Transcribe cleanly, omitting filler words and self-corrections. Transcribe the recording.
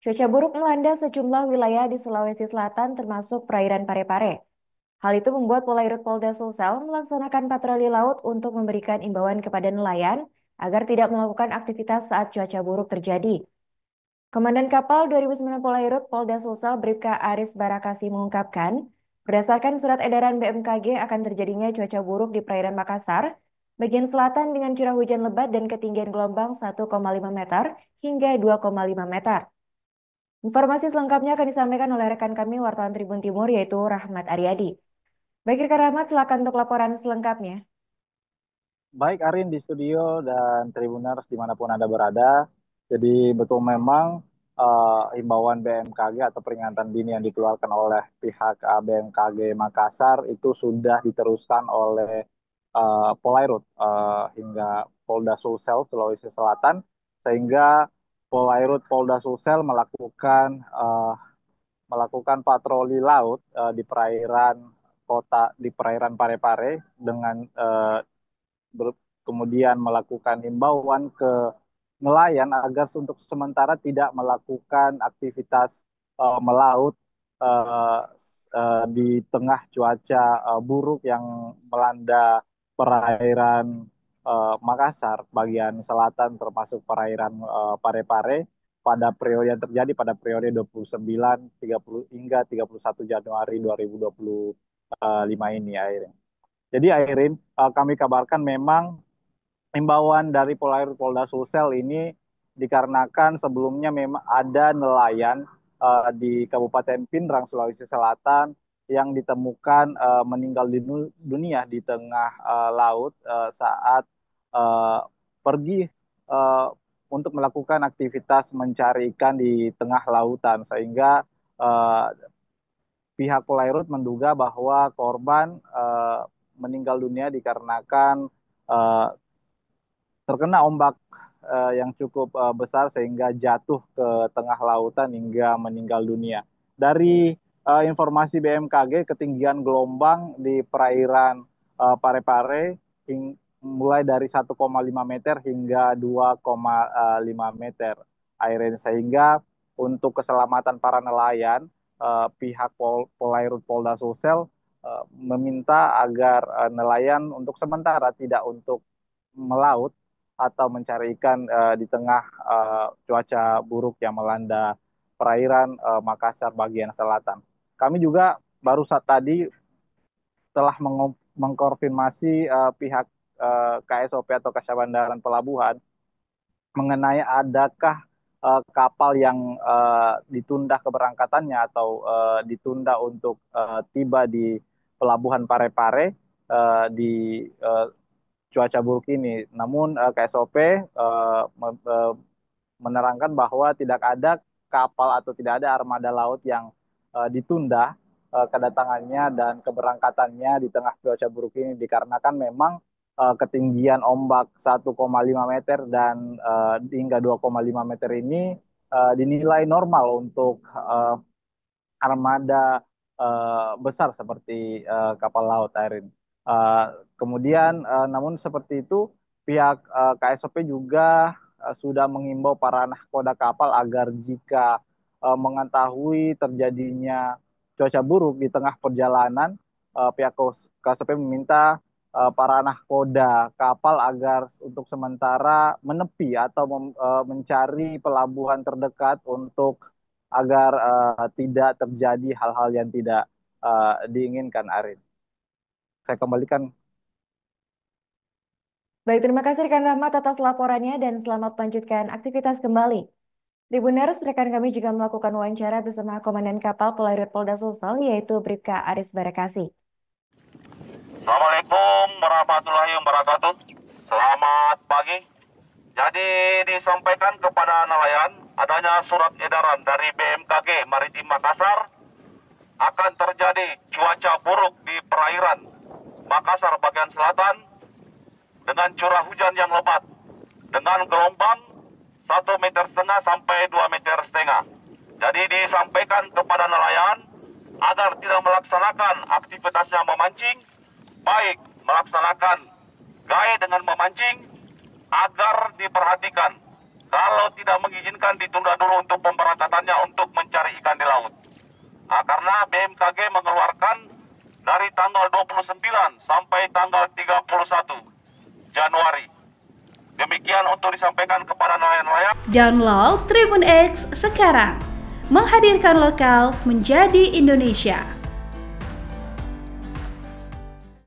Cuaca buruk melanda sejumlah wilayah di Sulawesi Selatan termasuk perairan Parepare. Hal itu membuat Polairut Polda Sulsel melaksanakan patroli laut untuk memberikan imbauan kepada nelayan agar tidak melakukan aktivitas saat cuaca buruk terjadi. Komandan Kapal 2009 Polairut Polda Sulsel Bribka Aris Barakasi mengungkapkan, berdasarkan surat edaran BMKG akan terjadinya cuaca buruk di perairan Makassar, bagian selatan dengan curah hujan lebat dan ketinggian gelombang 1,5 meter hingga 2,5 meter. Informasi selengkapnya akan disampaikan oleh rekan kami wartawan Tribun Timur yaitu Rahmat Aryadi. Baik rekan Rahmat, silakan untuk laporan selengkapnya. Baik Arin di studio dan Tribuners dimanapun Anda berada. Jadi betul memang himbauan BMKG atau peringatan dini yang dikeluarkan oleh pihak BMKG Makassar itu sudah diteruskan oleh Polairut hingga Polda Sulsel Sulawesi Selatan, sehingga Polairut Polda Sulsel melakukan patroli laut di perairan di perairan Parepare dengan kemudian melakukan himbauan ke nelayan agar untuk sementara tidak melakukan aktivitas melaut di tengah cuaca buruk yang melanda perairan Makassar bagian selatan termasuk perairan Parepare pada periode yang terjadi pada periode 29, 30 hingga 31 Januari 2025 ini akhirnya. Jadi Airin, kami kabarkan memang himbauan dari Polairut Polda Sulsel ini dikarenakan sebelumnya memang ada nelayan di Kabupaten Pindrang, Sulawesi Selatan yang ditemukan meninggal dunia di tengah laut saat uh, pergi uh, untuk melakukan aktivitas mencari ikan di tengah lautan, sehingga uh, pihak Polairut menduga bahwa korban meninggal dunia dikarenakan uh, terkena ombak yang cukup besar sehingga jatuh ke tengah lautan hingga meninggal dunia. Dari informasi BMKG, ketinggian gelombang di perairan Parepare mulai dari 1,5 meter hingga 2,5 meter airin, sehingga untuk keselamatan para nelayan pihak Polairut Polda Sulsel meminta agar nelayan untuk sementara tidak untuk melaut atau mencari ikan di tengah cuaca buruk yang melanda perairan Makassar bagian selatan. Kami juga baru saat tadi telah mengkonfirmasi pihak KSOP atau Kasya Bandaran Pelabuhan mengenai adakah kapal yang ditunda keberangkatannya atau ditunda untuk tiba di Pelabuhan Parepare di cuaca buruk ini. Namun KSOP menerangkan bahwa tidak ada kapal atau tidak ada armada laut yang ditunda kedatangannya dan keberangkatannya di tengah cuaca buruk ini dikarenakan memang ketinggian ombak 1,5 meter dan hingga 2,5 meter ini dinilai normal untuk armada besar seperti kapal laut Airin. Kemudian namun seperti itu pihak KSOP juga sudah mengimbau para nahkoda kapal agar jika mengetahui terjadinya cuaca buruk di tengah perjalanan, pihak KSOP meminta para nahkoda kapal agar untuk sementara menepi atau mencari pelabuhan terdekat untuk agar tidak terjadi hal-hal yang tidak diinginkan, Arin. Saya kembalikan. Baik, terima kasih rekan Rahmat atas laporannya dan selamat melanjutkan aktivitas kembali. Tribuners, rekan kami juga melakukan wawancara bersama Komandan Kapal Polairut Polda Sulsel yaitu Bribka Aris Barakasi. Assalamualaikum warahmatullahi wabarakatuh. Selamat pagi. Jadi disampaikan kepada nelayan adanya surat edaran dari BMKG Maritim Makassar akan terjadi cuaca buruk di perairan Makassar bagian selatan dengan curah hujan yang lebat dengan gelombang 1,5 meter sampai 2,5 meter. Jadi disampaikan kepada nelayan agar tidak melaksanakan aktivitasnya memancing, baik melaksanakan gaya dengan memancing agar diperhatikan Kalau tidak mengizinkan, ditunda dulu untuk pemberangkatannya untuk mencari ikan di laut. Karena BMKG mengeluarkan dari tanggal 29 sampai tanggal 31 Januari. Demikian untuk disampaikan kepada nelayan-nelayan. Download Tribun X sekarang, menghadirkan lokal menjadi Indonesia.